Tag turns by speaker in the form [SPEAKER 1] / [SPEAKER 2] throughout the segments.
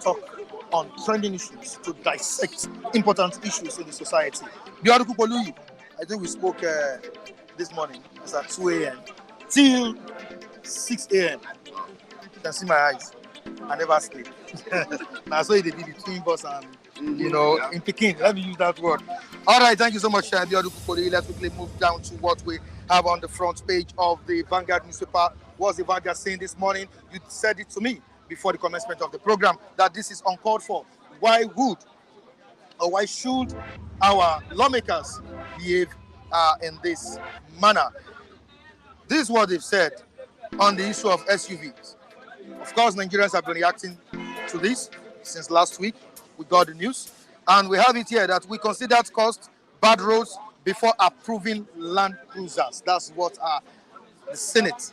[SPEAKER 1] talk on trending issues, to dissect important issues in the society. Bioduku Poluyi, I think we spoke this morning. It's at 2 a.m. till 6 a.m. You can see my eyes. I never sleep. Now, so it did between boss and, in Peking. Let me use that word. All right, thank you so much, Bioduku Poluyi. Let's quickly move down to what we have on the front page of the Vanguard newspaper. What's the Vanguard saying this morning? You said it to me before the commencement of the program that this is uncalled for. Why should our lawmakers behave in this manner? This is what they've said on the issue of SUVs. Of course, Nigerians have been reacting to this since last week. We got the news, and we have it here that we considered cost, bad roads before approving Landcruisers. That's what the Senate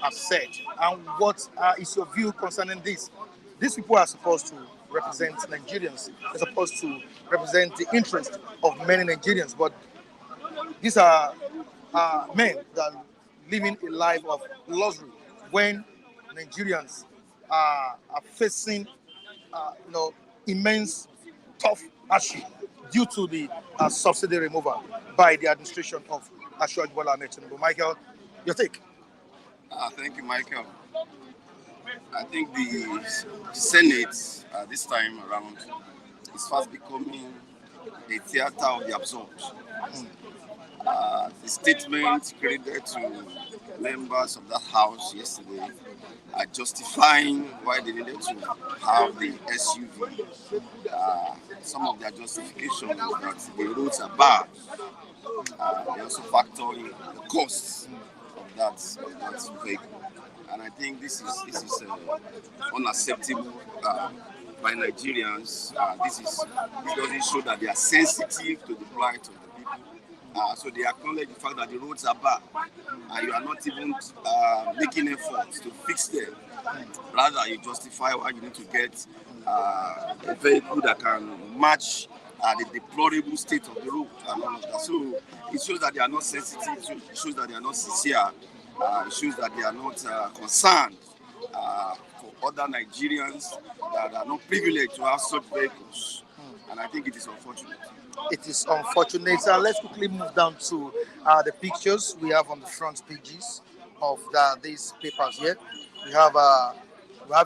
[SPEAKER 1] have said. And what is your view concerning this? These people are supposed to represent Nigerians. They're supposed to represent the interest of many Nigerians. But these are men that are living a life of luxury when Nigerians are facing immense tough hardship due to the subsidy removal by the administration of Ashwaj Bola Ahmed Tinubu. Michael, your take?
[SPEAKER 2] Thank you, Michael. I think the Senate this time around is fast becoming a theater of the absurd. The statement credited to members of that house yesterday are justifying why they needed to have the SUV. Some of their justification is that the roads are bad. They also factor in the costs of that vehicle. And I think this is unacceptable by Nigerians. This doesn't show that they are sensitive to the plight of the people. So they acknowledge the fact that the roads are bad, and you are not even making efforts to fix them. Rather, you justify why you need to get a vehicle that can match the deplorable state of the road and all of that. So it shows that they are not sensitive. It shows that they are not sincere. It shows that they are not concerned for other Nigerians that are not privileged to have such vehicles. And I think it is unfortunate.
[SPEAKER 1] It is unfortunate. Let's quickly move down to the pictures we have on the front pages of these papers here. We have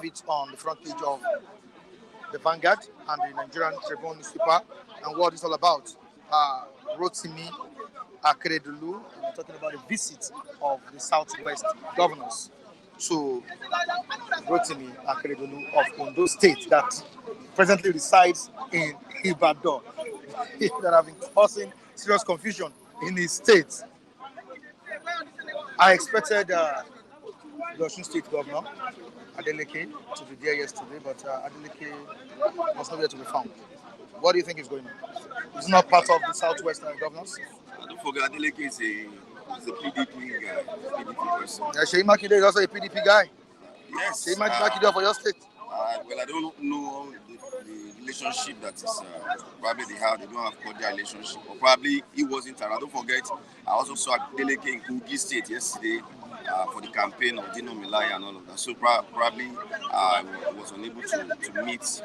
[SPEAKER 1] it on the front page of the Vanguard and the Nigerian Tribune newspaper. And what it's all about, Rotimi Akeredolu, we're talking about the visit of the Southwest governors to Rotimi Akeredolu of Ondo State that presently resides in Ibadan, that have been causing serious confusion in his state. I expected the Osun State Governor, Adeleke, to be there yesterday, but Adeleke was not there to be found. What do you think is going on? Is he not part of the Southwest governors?
[SPEAKER 2] Don't forget, Adeleke is a PDP guy, PDP person.
[SPEAKER 1] Yeah, Sheyi Makinde is also a PDP guy.
[SPEAKER 2] Yes.
[SPEAKER 1] Sheyi Makinde for your state.
[SPEAKER 2] Well, I don't know the relationship that is probably they have. They don't have cordial relationship, or probably he wasn't around. Don't forget, I also saw Adeleke in Kogi State yesterday for the campaign of Dino Milaya and all of that. So probably I was unable to meet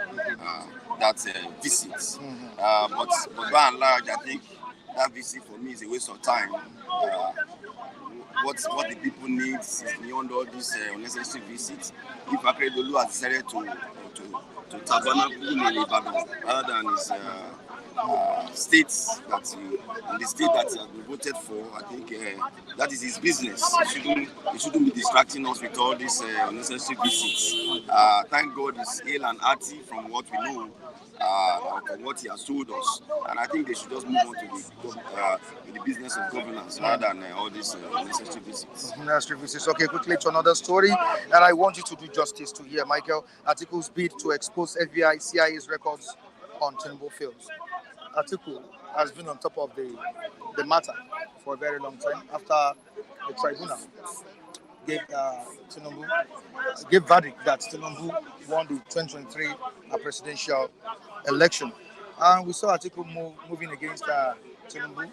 [SPEAKER 2] that visit. But by and large, I think that visit for me is a waste of time. What the people need is beyond all these unnecessary visits. If Akeredolu has decided to tabernacle in Ibadan rather than his states in the state that he has been voted for, I think that is his business. He shouldn't be distracting us with all these unnecessary visits. Thank God he's ill and hearty from what we know, from what he has told us, and I think they should just move on to the business of governance rather than all these unnecessary visits.
[SPEAKER 1] Unnecessary visits. Okay, quickly to another story that I want you to do justice to here, Michael. Article's bid to expose FBI, CIA's records on Tinubu fields. Atiku has been on top of the matter for a very long time after the tribunal gave verdict that Tinubu won the 2023 presidential election. And we saw Atiku moving against Tinubu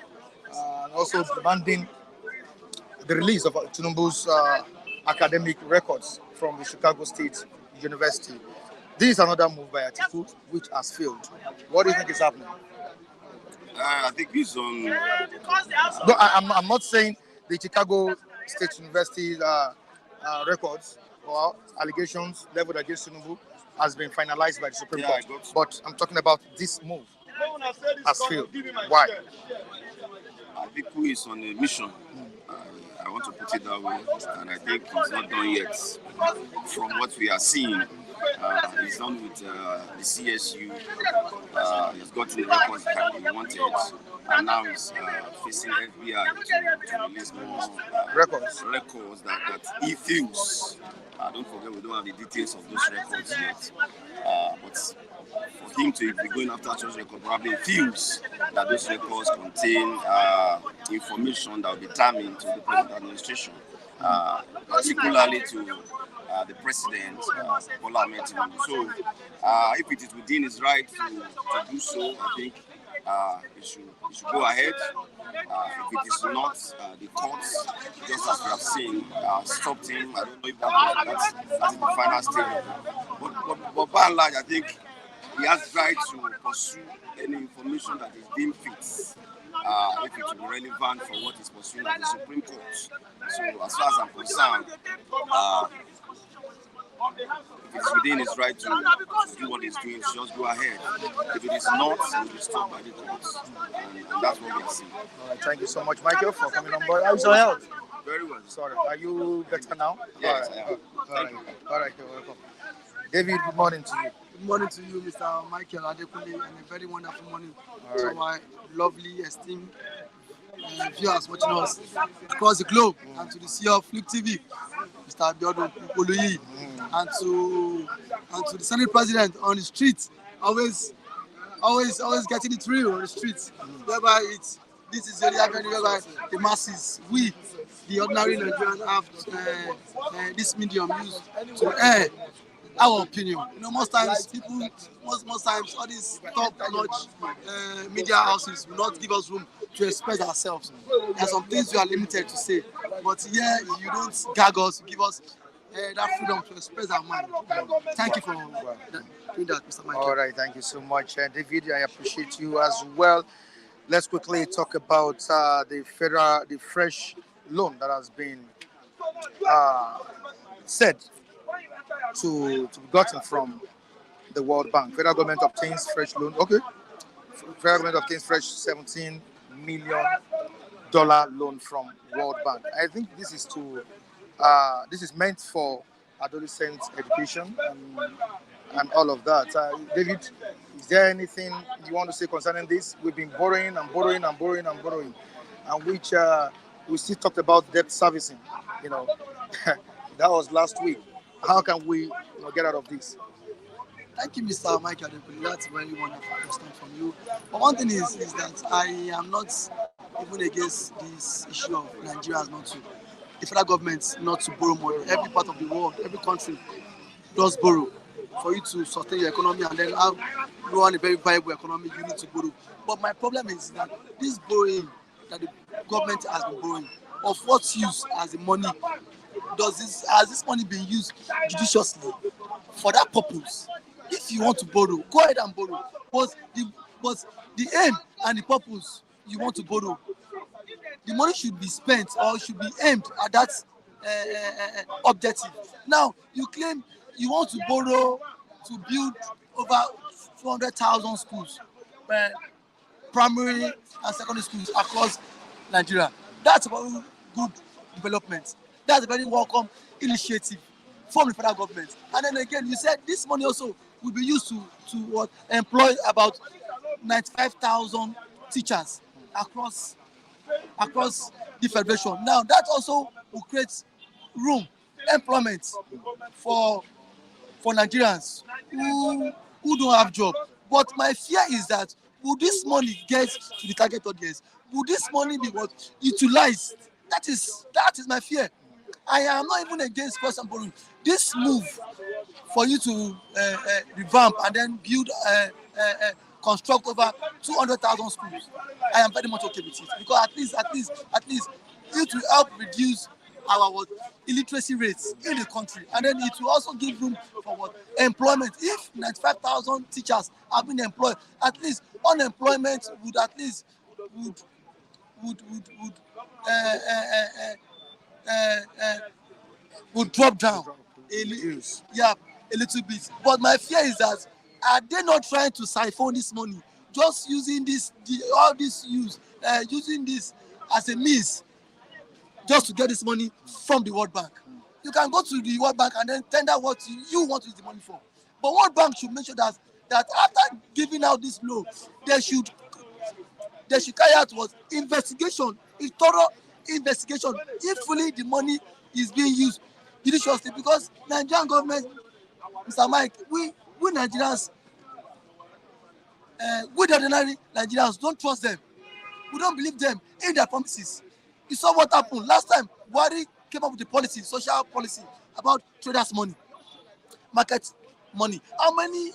[SPEAKER 1] and also demanding the release of Tinubu's academic records from the Chicago State University. This is another move by Atiku, which has failed. What do you think is happening?
[SPEAKER 2] I think it's on.
[SPEAKER 1] No, I'm not saying the Chicago State University records or allegations leveled against Tinubu has been finalized by the Supreme Court. But I'm talking about this move has failed. Why?
[SPEAKER 2] Atiku is on a mission. I want to put it that way, and I think it's not done yet. From what we are seeing, he's done with the CSU. He's gotten the records that he wanted, and now he's facing FBI to release more records that he feels. Don't forget, we don't have the details of those records yet. But for him to be going after those records, probably feels that those records contain information that will be damning to the present administration, particularly to the president, Bola Ahmed Tinubu. So, if it is within his right to do so, I think it should go ahead. If it is not, the courts, just as we have seen, stopped him. I don't know if that's the final stage. But by and large, I think he has right to pursue any information that is deemed fit, if it will be relevant for what is pursuing at the Supreme Court. So, as far as I'm concerned, if it's within his right to do what he's doing, just go ahead. If it is not, it will be stopped by the courts. And that's what we are seeing.
[SPEAKER 1] All right, thank you so much, Michael, for coming on board. How's your health?
[SPEAKER 2] Very well.
[SPEAKER 1] Sorry, are you better now?
[SPEAKER 2] Yes,
[SPEAKER 1] all right.
[SPEAKER 2] I am.
[SPEAKER 1] All right, you're welcome. David, good morning to you.
[SPEAKER 3] Good morning to you, Mr. Michael Adekunle, and a very wonderful morning
[SPEAKER 1] All right.
[SPEAKER 3] to my lovely, esteemed viewers watching us across the globe, and to the CEO of Flip TV, Mr. Abiodun Oluyi, and to the Senate President on the street, always getting it real on the streets, whereby this is the avenue whereby the masses, we, the ordinary Nigerians, have this medium used to air our opinion. You know, most times all these top-notch media houses will not give us room to express ourselves. There are some things we are limited to say, but here you don't gag us, you give us that freedom to express our mind. Thank you for doing that, Mr. Michael.
[SPEAKER 1] All right, thank you so much, David. I appreciate you as well. Let's quickly talk about the fresh loan that has been said to be gotten from the World Bank. Federal government obtains fresh loan. Okay. Federal government obtains fresh $17 million loan from World Bank. I think this is meant for adolescent education and all of that. David, is there anything you want to say concerning this? We've been borrowing, and which we still talked about debt servicing. You know, that was last week. How can we get out of this?
[SPEAKER 3] Thank you, Mr. Michael Adekunle. That's a very wonderful question from you. But one thing is that I am not even against this issue of Nigerians the federal government not to borrow money. Every part of the world, every country does borrow. For you to sustain your economy and then run a very viable economy, you need to borrow. But my problem is that this borrowing that the government has been borrowing, of what use has the money? Has this money been used judiciously for that purpose? If you want to borrow, go ahead and borrow. But the aim and the purpose you want to borrow, the money should be spent or should be aimed at that objective. Now, you claim you want to borrow to build over 400,000 schools, primary and secondary schools across Nigeria. That's a very good development. That's a very welcome initiative from the federal government. And then again, you said this money also will be used to employ about 95,000 teachers across the federation. Now, that also will create employment for Nigerians who don't have job. But my fear is that will this money get to the target audience? Will this money be utilized? That is my fear. I am not even against person borrowing. This move for you to revamp and then build, construct over 200,000 schools, I am very much okay with it, because at least it will help reduce our what illiteracy rates in the country, and then it will also give room for what employment. If 95,000 teachers have been employed, at least unemployment would at least would uh, uh, uh, uh, would drop down yeah, a little bit. But my fear is that are they not trying to siphon this money, just using all this using this as a means just to get this money from the World Bank? You can go to the World Bank and then tender what you want to use the money for. But World Bank should make sure that after giving out this loan, they should carry out what investigation, a thorough investigation, if fully the money is being used judiciously. Because Nigerian government, Mr. Mike, we Nigerians, we the ordinary Nigerians don't trust them. We don't believe them in their promises. You saw what happened last time. Buhari came up with a policy, social policy about traders' money, market money. How many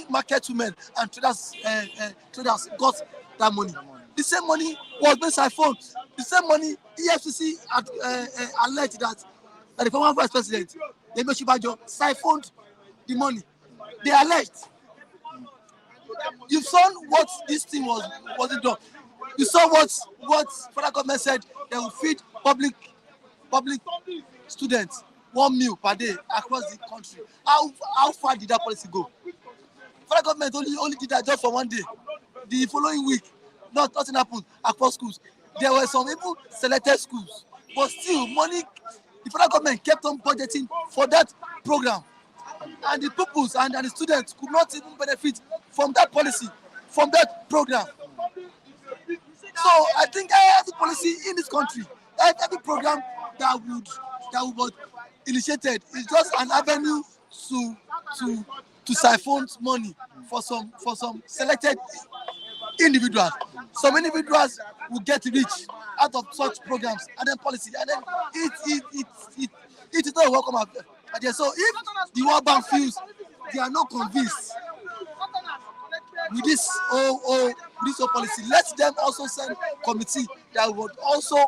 [SPEAKER 3] market women and traders got that money? The same money was being siphoned. The same money EFCC had alleged that the former vice president, Yemi Osinbajo, siphoned the money. They alleged. You saw what this thing wasn't done. You saw what federal government said they will feed public students 1 meal per day across the country. How far did that policy go? Federal government only did that just for 1 day. The following week, nothing happened across schools. There were some even selected schools, but still money. The federal government kept on budgeting for that program, and the pupils and the students could not even benefit from that policy, from that program. So I think every policy in this country, every program that would initiated is just an avenue to siphon money for some selected individuals. Some individuals will get rich out of such programs and then policy, and then it is not a welcome idea. So if the World Bank feels they are not convinced with this whole policy, let them also send committee that would also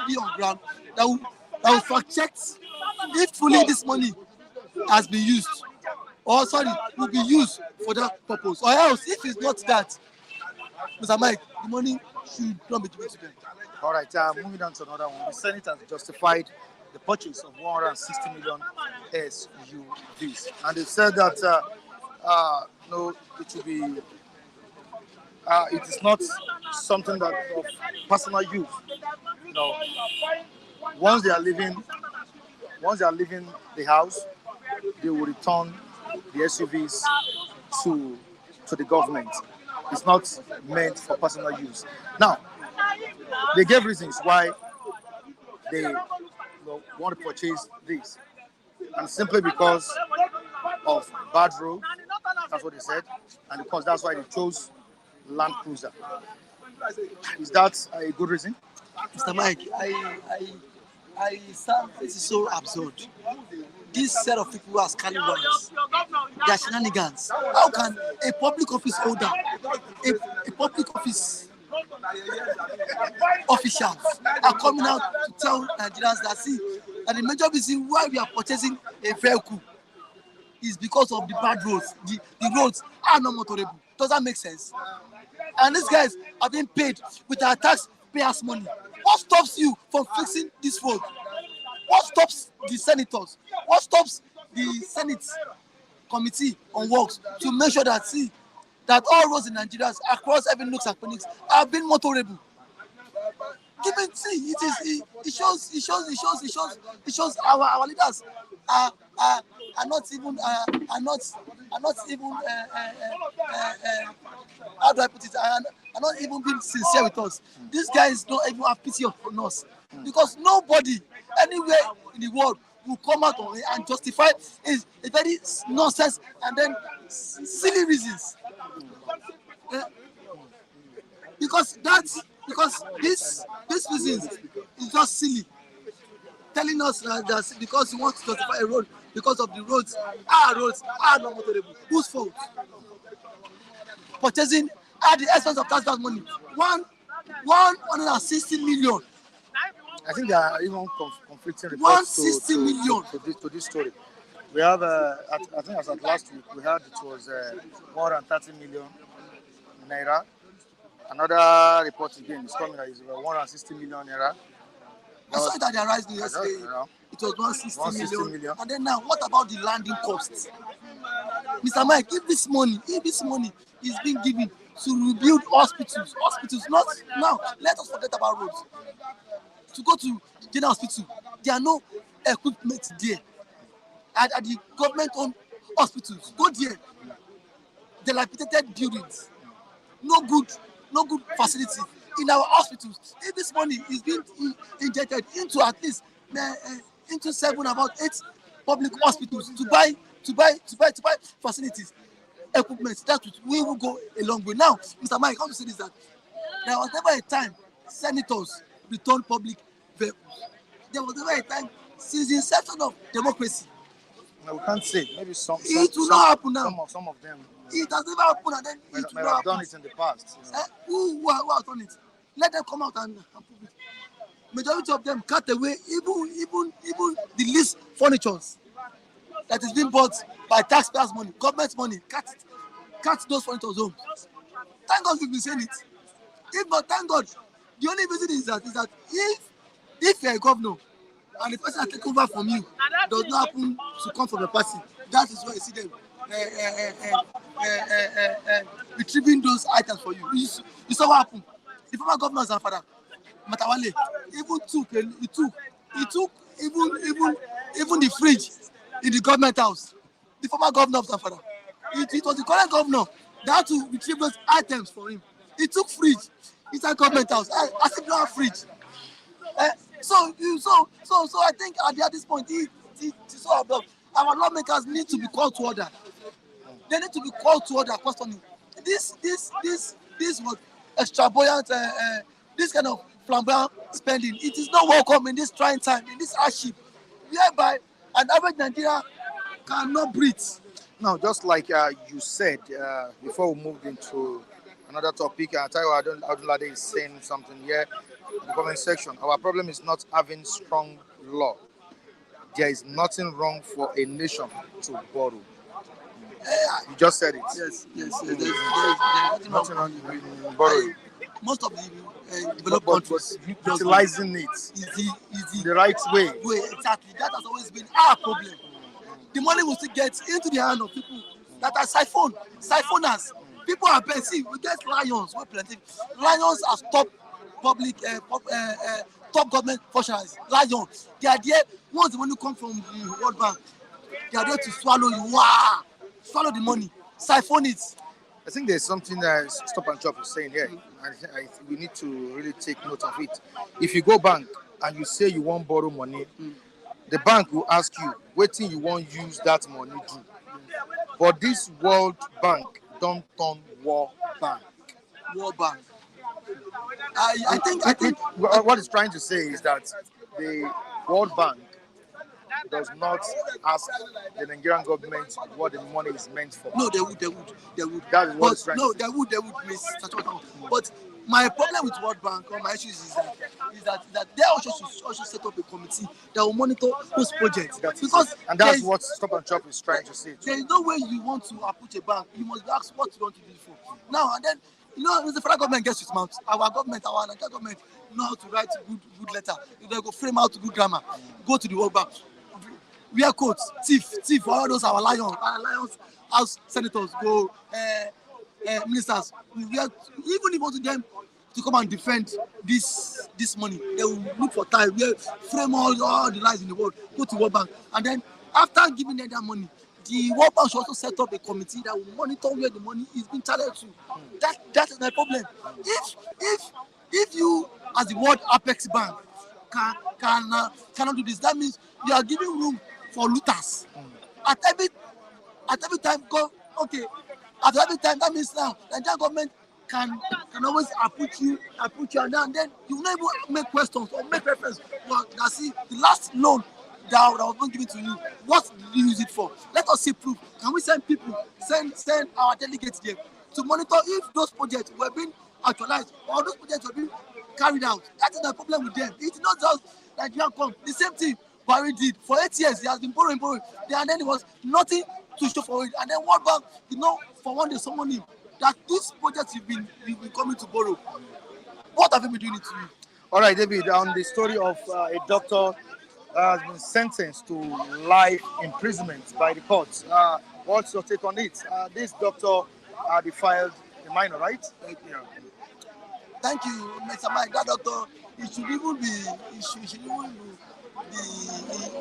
[SPEAKER 3] be on ground that will fact check if fully this money has been used, or will be used for that purpose, or else if it's not that, Mr. Mike, the money should not be given to them.
[SPEAKER 1] All right, moving on to another one. The Senate has justified the purchase of 160 million SUVs, and they said that no, it should be. It is not something that of personal use. You know, once they are leaving the house, they will return the SUVs to the government. It's not meant for personal use. Now, they gave reasons why they want to purchase this, and simply because of bad road. That's what they said, and of course that's why they chose Landcruiser. Is that a good reason?
[SPEAKER 3] Mr. Mike, this is so absurd. This set of people who are scaling ones, they are shenanigans. How can a public office holder, a public office officials are coming out to tell Nigerians that the major reason why we are purchasing a vehicle is because of the bad roads. The roads are not motorable. Does that make sense? And these guys are being paid with our taxpayers' money. What stops you from fixing this road? What stops the senators? What stops the Senate Committee on Works to make sure that all roads in Nigeria across every nooks and crannies have been motorable? It shows our leaders are not even how do I put it? Are not even being sincere with us. These guys don't even have pity on us, because nobody anywhere in the world will come out and justify is a very nonsense and then silly reasons. Because this reasons is just silly, telling us that because you want to justify a road because of the roads are not motorable. Whose fault? Purchasing at the expense of taxpayers' money. One 160 million.
[SPEAKER 1] I think there are even conflicting reports
[SPEAKER 3] 160 million.
[SPEAKER 1] To this story. We have, I think as at last week, we heard it was 130 million naira. Another report again is coming that is 160 million naira.
[SPEAKER 3] I saw that they arrived yesterday. It was 160 million. And then now, what about the landing costs? Mr. Mike, if this money is being given to rebuild hospitals, not now, let us forget about roads. To go to general hospital, there are no equipment there. At the government-owned hospitals, go there. Dilapidated buildings, no good facility in our hospitals. If this money is being injected into at least into 8 public hospitals to buy facilities, equipment, that we will go a long way. Now, Mr. Mike, how to say this, that there was never a time senators returned public vehicles. There was never a time since the inception of democracy.
[SPEAKER 1] No, we can't say. Maybe
[SPEAKER 3] it will not happen now.
[SPEAKER 1] Some of them.
[SPEAKER 3] It has never happened, and then it will not
[SPEAKER 1] have done it in the past. You know.
[SPEAKER 3] Who has done it? Let them come out and prove it. Majority of them cut away even the least furnitures that is being bought by taxpayers' money, government money. Cut those furnitures home. Thank God we've been saying it. If not, thank God. The only reason is that if you're a governor and the person that take over from you does not happen to come from a party, that is why you see them retrieving those items for you. You saw what happened. The former governor Zamfara, Matawale, even took even the fridge in the government house. The former governor of Zamfara. It was the current governor that had to retrieve those items for him. He took fridge inside government house. I still don't have fridge. So I think at this point, it's all about our lawmakers need to be called to order. They need to be called to order questioning. This was extravagant, this kind of flamboyant spending. It is not welcome in this trying time, in this hardship, whereby an average Nigerian cannot breathe.
[SPEAKER 1] Now, just like you said before we moved into another topic, Taiwo Adunlade is saying something here in the comment section. Our problem is not having strong law. There is nothing wrong for a nation to borrow. You just said it.
[SPEAKER 3] Yes. There's nothing wrong
[SPEAKER 1] in borrowing.
[SPEAKER 3] Most of the developed countries
[SPEAKER 1] utilizing it
[SPEAKER 3] is
[SPEAKER 1] the right way.
[SPEAKER 3] Exactly. That has always been our problem. The money will still get into the hand of people that are siphoners. People are paying. See, we get lions. We're plenty. Lions are top public, top government functionaries. Lions. They are there. Once the money comes from the World Bank, they are there to swallow you. Wow. Swallow the money. Siphon it.
[SPEAKER 1] I think there's something that Stop and Chop is saying here. We need to really take note of it. If you go bank and you say you want borrow money, the bank will ask you, waiting you want use that money do. But this World Bank don't turn War Bank.
[SPEAKER 3] War Bank. I think
[SPEAKER 1] what it's trying to say is that the World Bank does not ask the Nigerian government what the money is meant for.
[SPEAKER 3] No, they would.
[SPEAKER 1] That is what it's trying
[SPEAKER 3] to say. They would, Miss Sachoto. But my problem with World Bank or my issues is that they also should set up a committee that will monitor those projects.
[SPEAKER 1] That's what Stop and Chop is trying to say.
[SPEAKER 3] There is no way you want to approach a bank. You must ask what you want to do it for. Now and then, when the federal government gets its mouth, our Nigerian government know how to write good letter. If they go frame out good grammar, go to the World Bank. Wear coats, thief, all those our lions, house senators, go, ministers. Even if you want them to come and defend this money, they will look for time, frame all the lies in the world, go to World Bank, and then after giving them that money, the World Bank should also set up a committee that will monitor where the money is being channeled to. That is my problem. If you, as the World Apex Bank, cannot do this, that means you are giving room for looters. At every time, At every time, that means now the Nigerian government can always approach you, and then you will not even make questions or make reference. Well, now see, the last loan that was not given to you, what did you use it for? Let us see proof. Can we send people, send our delegates there to monitor if those projects were being actualized or those projects were being carried out. That is the problem with them. It's not just Nigerian come. The same thing Buhari did for 8 years. He has been borrowing. And then it was nothing to show for it. And then World Bank, for one day someone him that this project you've been coming to borrow. What have you been doing it to you?
[SPEAKER 1] All right, David, on the story of a doctor has been sentenced to life imprisonment by the courts. What's your take on it? This doctor defiled a minor, right? Yeah.
[SPEAKER 3] Thank you, Mr. Mike. That doctor, it should even be,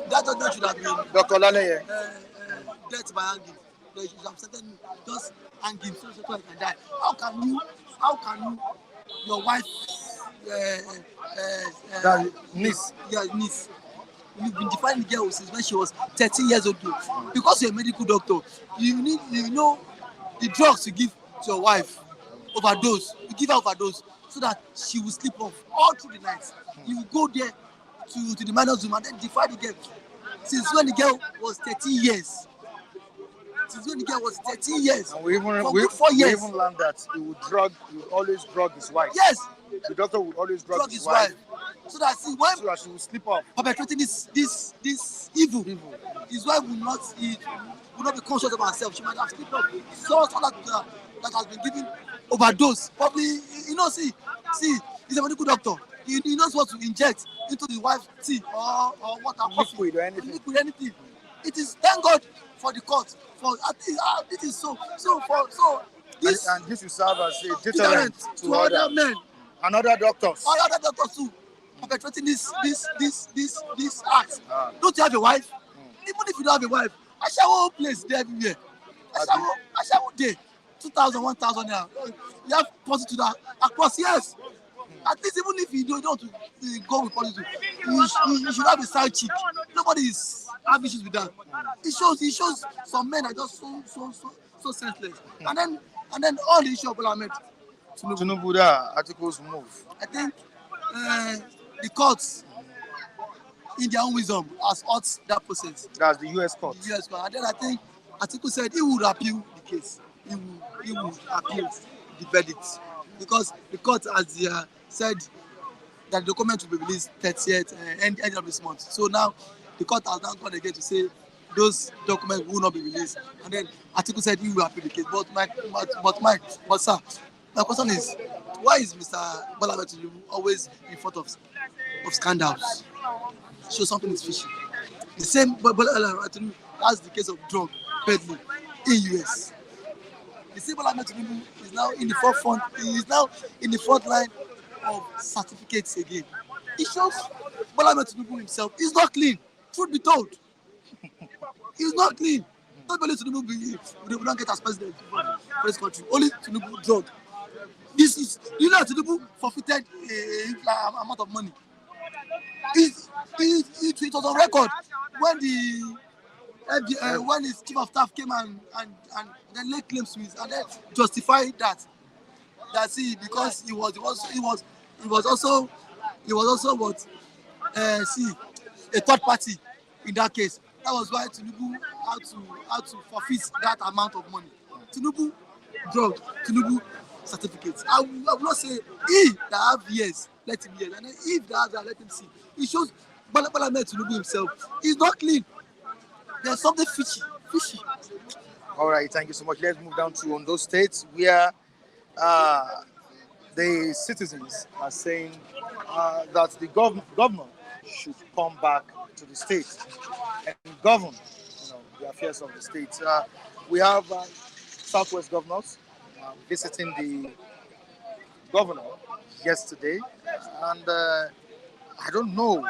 [SPEAKER 3] that doctor should have been
[SPEAKER 1] Dr. Laleye.
[SPEAKER 3] Death by hanging. They should have certain just hanging so I can die. How can you, your wife,
[SPEAKER 1] Niece.
[SPEAKER 3] Yeah, niece. You've been defining the girl since when she was 13 years old. Because you're a medical doctor, you know the drugs you give to your wife, overdose. You give her overdose so that she will sleep off all through the night. You will go there to the minor's room and then defy the girl. Since when the girl was 13 years.
[SPEAKER 1] And we even
[SPEAKER 3] 4 years.
[SPEAKER 1] We even learned that he would always drug his wife.
[SPEAKER 3] Yes.
[SPEAKER 1] The doctor would always drug his wife.
[SPEAKER 3] So that she
[SPEAKER 1] will sleep off.
[SPEAKER 3] Perpetrating this evil. His wife will not be conscious of herself. She might have slept off. So that has been given overdose. Probably, see, he's a medical doctor. He knows what to inject into the wife's tea or water,
[SPEAKER 1] liquid or anything.
[SPEAKER 3] It is, thank God for the court. It is so. This
[SPEAKER 1] and this will serve as a deterrent to
[SPEAKER 3] other men
[SPEAKER 1] and other doctors.
[SPEAKER 3] Other doctors too, perpetrating this act. Don't you have a wife? Even if you don't have a wife, Ashawo place there everywhere. Ashawo day, 2,000, 1,000 now. You have prostitute across years. At least even if you don't want to go with prostitute, you should have a side chick. Nobody is have issues with that. It shows some men are just so senseless. And then all the issue of Parliament.
[SPEAKER 1] Tinubu articles move.
[SPEAKER 3] I think the courts, in their own wisdom, has hurt that process.
[SPEAKER 1] That's the US court.
[SPEAKER 3] The US court. And then I think Atiku said he would appeal the case. He would appeal the verdict. Because the court has said that the document will be released 30th end of this month. So now the court has now gone again to say those documents will not be released. And then Atiku said he will appeal the case. But sir, my question is, why is Mr. Bola Ahmed Tinubu always in front of scandals? Show something is fishy. The same Bola Ahmed Tinubu has the case of drug peddling in US. The same Bola Ahmed Tinubu is now in the forefront. He is now in the front line of certificates again. It shows Bola Ahmed Tinubu himself is not clean. Truth be told, he's not clean. Not only Tinubu we don't get as president for this country. Only Tinubu drug. This is, Tinubu forfeited a amount of money. It was on record when when his chief of staff came and then laid claims to it and then justified that because he was also what a third party in that case. That was why Tinubu had to forfeit that amount of money. Tinubu drug, Tinubu certificates. I will not say he that have years, let him hear. And then if that have, let him see. It shows Bola Ahmed Tinubu himself. He's not clean. There's something fishy.
[SPEAKER 1] All right, thank you so much. Let's move down to Ondo State, where the citizens are saying that the governor should come back to the state and govern, the affairs of the state. We have Southwest governors visiting the governor yesterday, and I don't know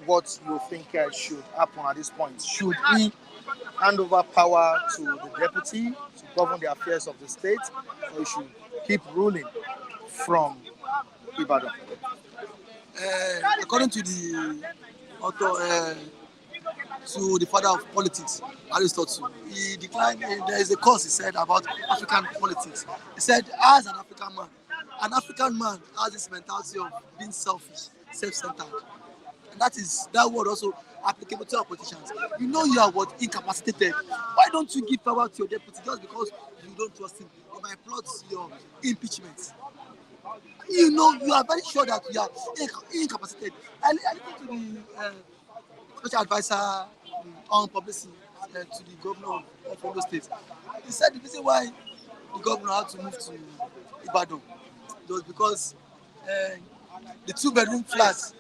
[SPEAKER 1] what you think should happen at this point. Should he hand over power to the deputy to govern the affairs of the state, or he should keep ruling from Ibadan?
[SPEAKER 3] According to the author, to the father of politics, Aristotle, he declined. There is a course he said about African politics. He said, as an African man has this mentality of being selfish, self-centered, and that word also applicable to our politicians. You are incapacitated. Why don't you give power to your deputy just because you don't trust him? You might plot your impeachment. You know, you are very sure that you are incapacitated. I listened to the special advisor on publicity to the governor of Ondo State. He said the reason why the governor had to move to Ibadan was because the 2-bedroom flat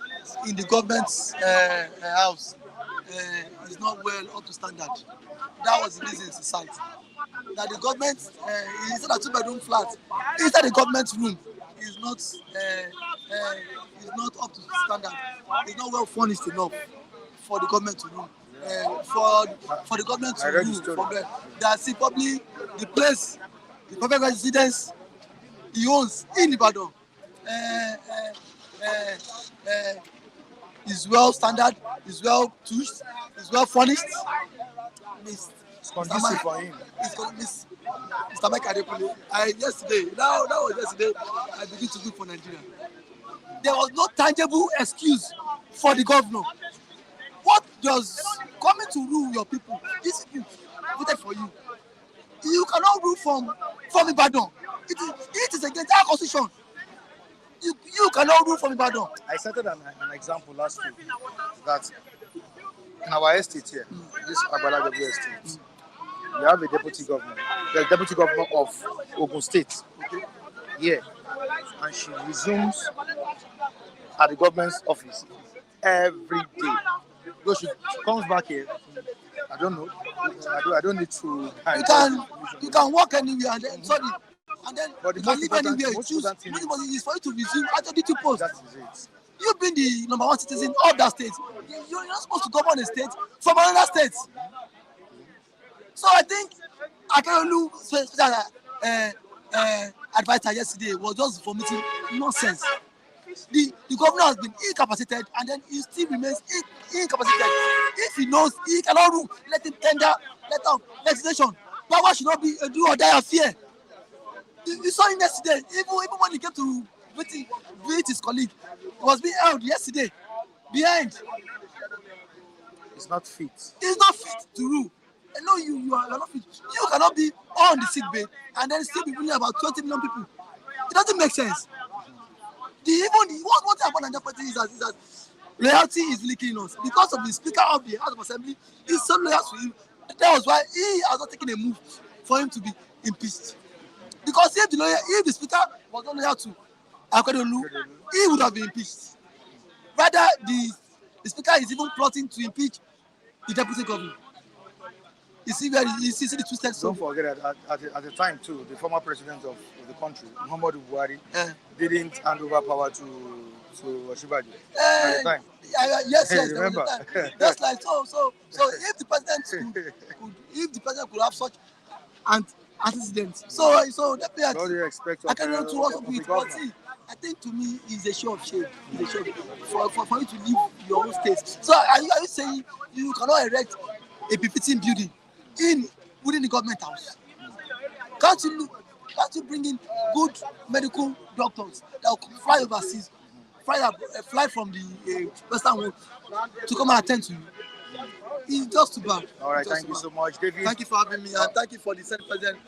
[SPEAKER 3] in the government's house is not well up to standard. That was the reason to cite. That the government, instead of 2-bedroom flat, inside the government room is not up to standard. It's not well furnished enough for the government to rule. For the government to rule from there. That's probably the place, the public residence he owns in Ibadan is well standard, is well touched, is well furnished.
[SPEAKER 1] It's conducive for him.
[SPEAKER 3] Mr. Mike Adekule, yesterday, that was yesterday, I began to look for Nigeria. There was no tangible excuse for the governor. What does coming to rule your people? These people voted for you. You cannot rule from Ibadan. It is against our constitution. You cannot rule from Ibadan.
[SPEAKER 1] I cited an example last week that in our estate here, this Agbala W estate, we have a deputy governor, the deputy governor of Ogun State, here, and she resumes at the government's office every day. Because she comes back here, I don't know. I don't need to.
[SPEAKER 3] You can walk anywhere and then sorry, and then
[SPEAKER 1] but
[SPEAKER 3] you can live anywhere. You choose. Anybody is for you to resume after the 2 posts.
[SPEAKER 1] That is it.
[SPEAKER 3] You being the #1 citizen of that state, you're not supposed to govern a state from another state. So I think Akeolu special advisor yesterday was just vomiting nonsense. The governor has been incapacitated and then he still remains incapacitated. If he knows he cannot rule, let him tender letter of legislation. Power should not be a do or die affair. You saw him yesterday, even when he came to visit his colleague, he was being held yesterday behind.
[SPEAKER 1] It's not fit.
[SPEAKER 3] He's not fit to rule. I know you are not fit. You cannot be on the sick bay and then still be ruling about 20 million people. It doesn't make sense. What happened in the party is that loyalty is leaking us because of the Speaker of the House of Assembly. He's so loyal to him. That was why he has not taken a move for him to be impeached. Because if the Speaker was not loyal to Akeolu, he would have been impeached. Rather, the Speaker is even plotting to impeach the Deputy Governor. You see the twisted
[SPEAKER 1] Don't forget that at the time too, the former president of the country, Muhammadu Buhari, didn't hand over power to Oshibajo at the time.
[SPEAKER 3] Yes,
[SPEAKER 1] remember.
[SPEAKER 3] Just like so if the president could have such antecedents, so definitely
[SPEAKER 1] What do you expect
[SPEAKER 3] I can to also be it. But see, I think to me it's a show of shame. It's a show for you to leave your own state. So are you saying you cannot erect a befitting building within the government house? Can't you bring in good medical doctors that will fly overseas, fly from the Western world to come and attend to you? It's just too bad.
[SPEAKER 1] All right, thank you so much, David.
[SPEAKER 3] Thank you for having me and thank you for the Senate President